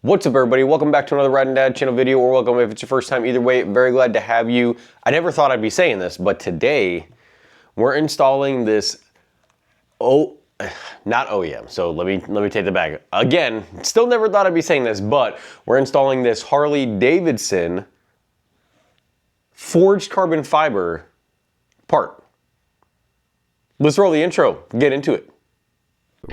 What's up, everybody? Welcome back to another Rad and Dad channel video, or welcome if it's your first time. Either way, very glad to have you. I never thought I'd be saying this, but today we're installing this not OEM. So let me take that back. Again, still never thought I'd be saying this, but we're installing this Harley Davidson forged carbon fiber part. Let's roll the intro. Get into it.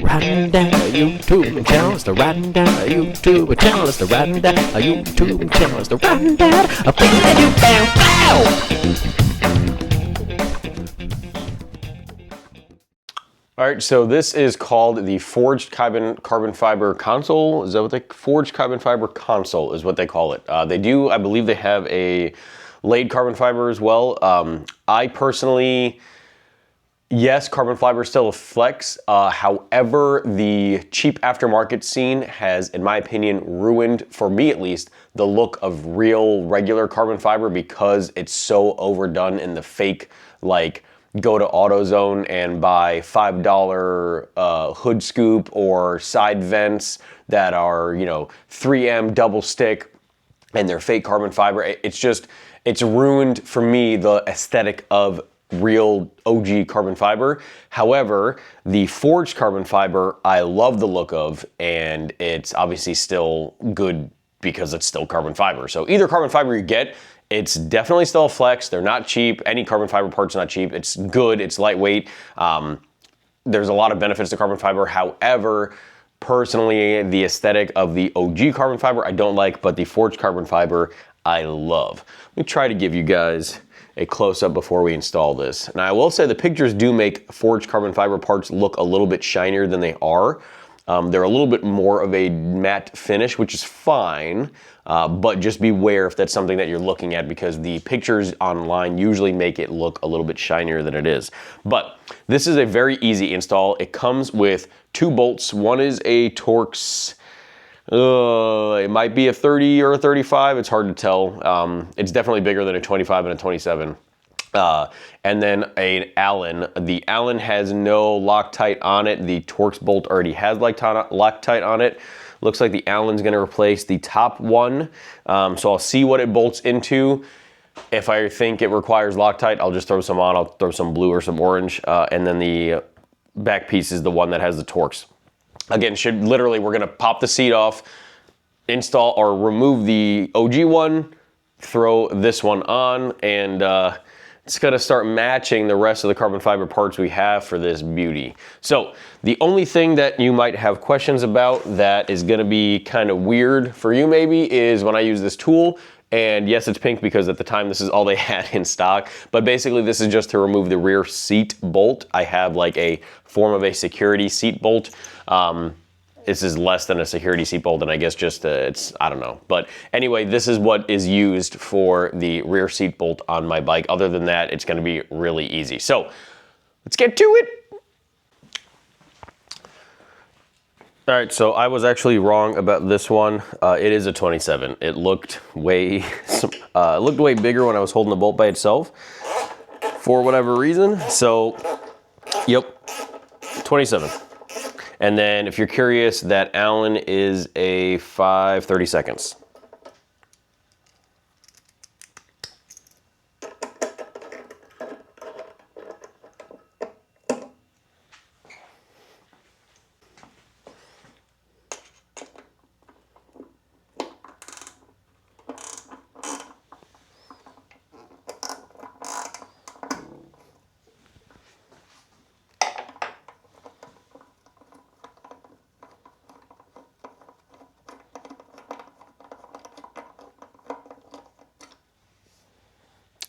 Riding down a YouTube channel, it's the riding down a YouTube channel, it's the riding down a YouTube channel, it's the riding down a thing that you found. All right, so this is called the forged carbon fiber console. Is that what they forged carbon fiber console is what they call it? They do, I believe, they have a laid carbon fiber as well. I personally. Yes, carbon fiber is still a flex. However, the cheap aftermarket scene has, in my opinion, ruined, for me at least, the look of real regular carbon fiber because it's so overdone in the fake, like, go to AutoZone and buy $5 hood scoop or side vents that are, 3M double stick and they're fake carbon fiber. It's ruined for me the aesthetic of real OG carbon fiber. However, the forged carbon fiber, I love the look of, and it's obviously still good because it's still carbon fiber. So either carbon fiber you get, it's definitely still a flex. They're not cheap. Any carbon fiber part's not cheap. It's good. It's lightweight. There's a lot of benefits to carbon fiber. However, personally, the aesthetic of the OG carbon fiber I don't like, but the forged carbon fiber I love. Let me try to give you guys a close-up before we install this. Now, I will say the pictures do make forged carbon fiber parts look a little bit shinier than they are. They're a little bit more of a matte finish, which is fine, but just beware if that's something that you're looking at because the pictures online usually make it look a little bit shinier than it is. But this is a very easy install. It comes with 2 bolts. One is a Torx. It might be a 30 or a 35. It's hard to tell. It's definitely bigger than a 25 and a 27. And then an Allen. The Allen has no Loctite on it. The Torx bolt already has Loctite on it. Looks like the Allen's going to replace the top one. So I'll see what it bolts into. If I think it requires Loctite, I'll just throw some on. I'll throw some blue or some orange. And then the back piece is the one that has the Torx. Again, we're gonna pop the seat off, install or remove the OG one, throw this one on, and it's gonna start matching the rest of the carbon fiber parts we have for this beauty. So the only thing that you might have questions about that is gonna be kind of weird for you maybe is when I use this tool. And yes, it's pink because at the time this is all they had in stock. But basically this is just to remove the rear seat bolt. I have like a form of a security seat bolt. This is less than a security seat bolt, and I guess just I don't know. But anyway, this is what is used for the rear seat bolt on my bike. Other than that, it's gonna be really easy. So let's get to it. All right, so I was actually wrong about this one. It is a 27. It looked way bigger when I was holding the bolt by itself for whatever reason. So, yep, 27. And then if you're curious, that Allen is a 5/32.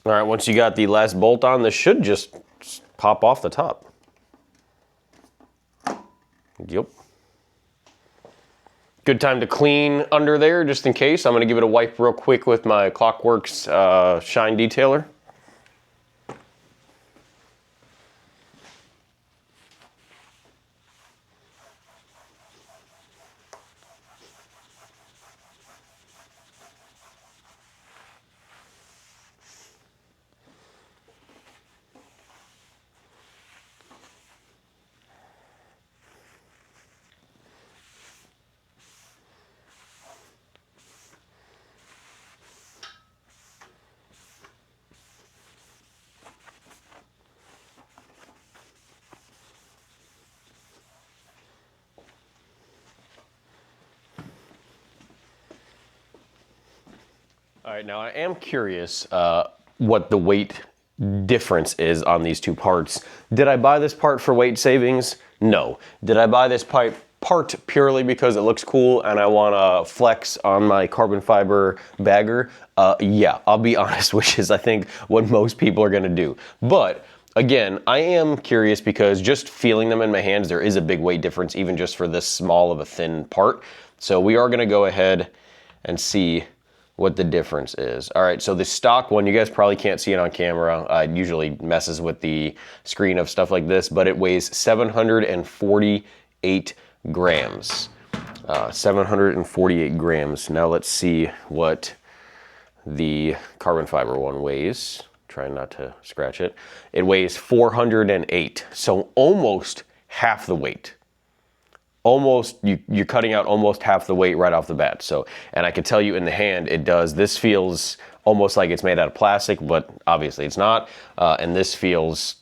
All right, once you got the last bolt on, this should just pop off the top. Yep. Good time to clean under there, just in case. I'm gonna give it a wipe real quick with my Clockworks Shine Detailer. All right, now I am curious what the weight difference is on these two parts. Did I buy this part for weight savings? No. Did I buy this part purely because it looks cool and I want to flex on my carbon fiber bagger? Yeah, I'll be honest, which is I think what most people are going to do. But again, I am curious because just feeling them in my hands, there is a big weight difference even just for this small of a thin part. So we are going to go ahead and see what the difference is. All right, so the stock one, you guys probably can't see it on camera. It usually messes with the screen of stuff like this, but it weighs 748 grams. 748 grams. Now let's see what the carbon fiber one weighs. Trying not to scratch it. It weighs 408, so almost half the weight. Almost, you're cutting out almost half the weight right off the bat. So, and I can tell you in the hand, it does. This feels almost like it's made out of plastic, but obviously it's not. And this feels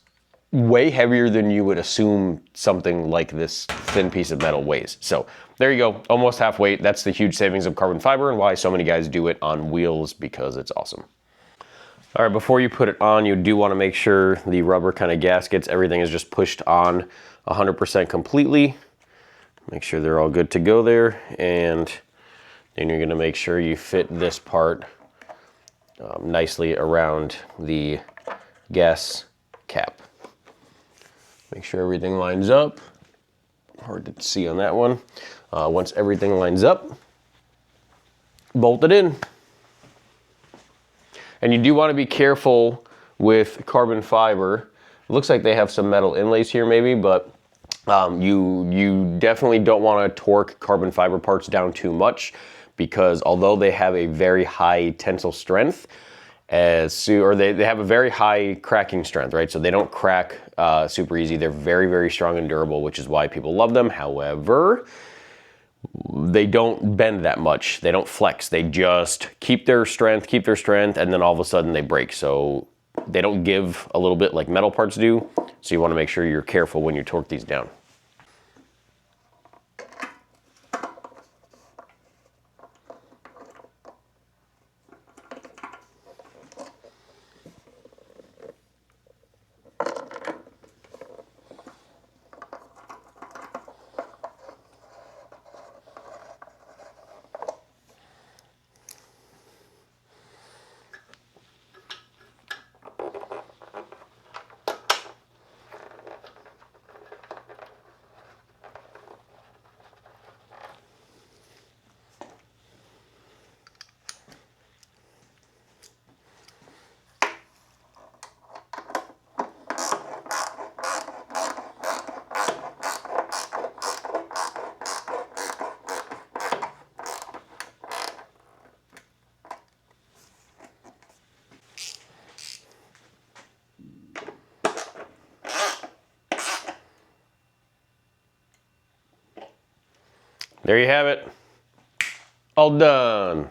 way heavier than you would assume something like this thin piece of metal weighs. So there you go, almost half weight. That's the huge savings of carbon fiber and why so many guys do it on wheels, because it's awesome. All right, before you put it on, you do want to make sure the rubber kind of gaskets, everything is just pushed on 100% completely. Make sure they're all good to go there, and then you're going to make sure you fit this part nicely around the gas cap. Make sure everything lines up. Hard to see on that one. Once everything lines up, bolt it in. And you do want to be careful with carbon fiber. It looks like they have some metal inlays here maybe, but you definitely don't want to torque carbon fiber parts down too much, because although they have a very high tensile strength, they have a very high cracking strength, right? So they don't crack super easy. They're very, very strong and durable, which is why people love them. However, they don't bend that much. They don't flex. They just keep their strength, and then all of a sudden they break. So they don't give a little bit like metal parts do. So you want to make sure you're careful when you torque these down. There you have it. All done.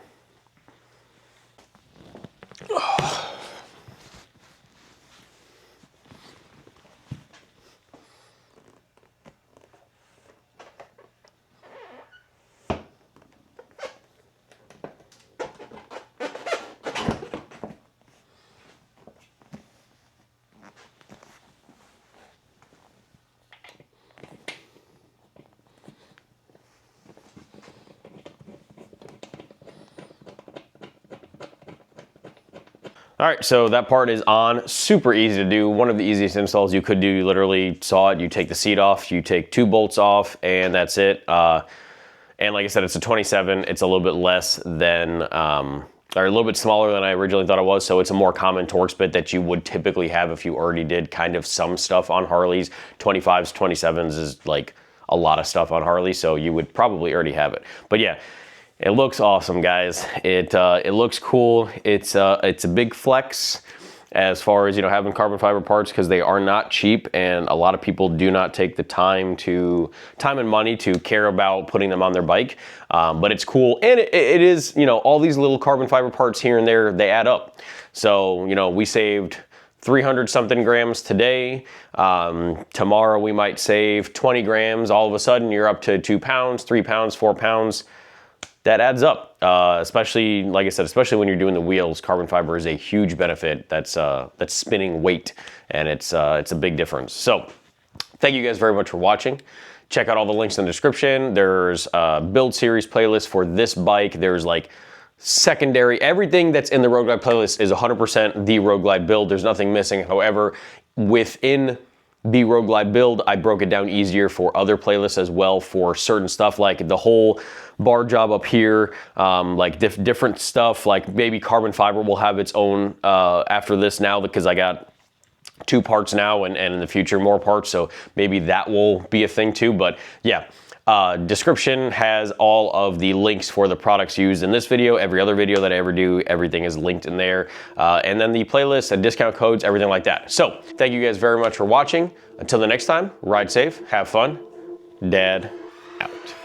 All right, so that part is on, super easy to do. One of the easiest installs you could do. You literally saw it, you take the seat off, you take 2 bolts off, and that's it. And like I said, it's a 27. It's a little bit less than, or a little bit smaller than I originally thought it was. So it's a more common Torx bit that you would typically have if you already did kind of some stuff on Harleys. 25s, 27s is like a lot of stuff on Harley, so you would probably already have it. But yeah, it looks awesome, guys. It looks cool. It's a big flex as far as, you know, having carbon fiber parts, because they are not cheap, and a lot of people do not take the time and money to care about putting them on their bike. But it's cool, and it is, you know, all these little carbon fiber parts here and there, they add up. So, you know, we saved 300 something grams today. Tomorrow we might save 20 grams. All of a sudden you're up to 2 pounds, 3 pounds, 4 pounds. that adds up. Especially, like I said, especially when you're doing the wheels, carbon fiber is a huge benefit. That's spinning weight, and it's a big difference. So thank you guys very much for watching. Check out all the links in the description. There's a build series playlist for this bike. There's like secondary, everything that's in the Road Glide playlist is 100% the Road Glide build. There's nothing missing. However, within the Road Glide build, I broke it down easier for other playlists as well for certain stuff, like the whole bar job up here, like different stuff, like maybe carbon fiber will have its own after this now, because I got 2 parts now and in the future more parts, so maybe that will be a thing too. But yeah, description has all of the links for the products used in this video, every other video that I ever do, everything is linked in there, and then the playlist and discount codes, everything like that. So thank you guys very much for watching. Until the next time, ride safe, have fun, Dad out.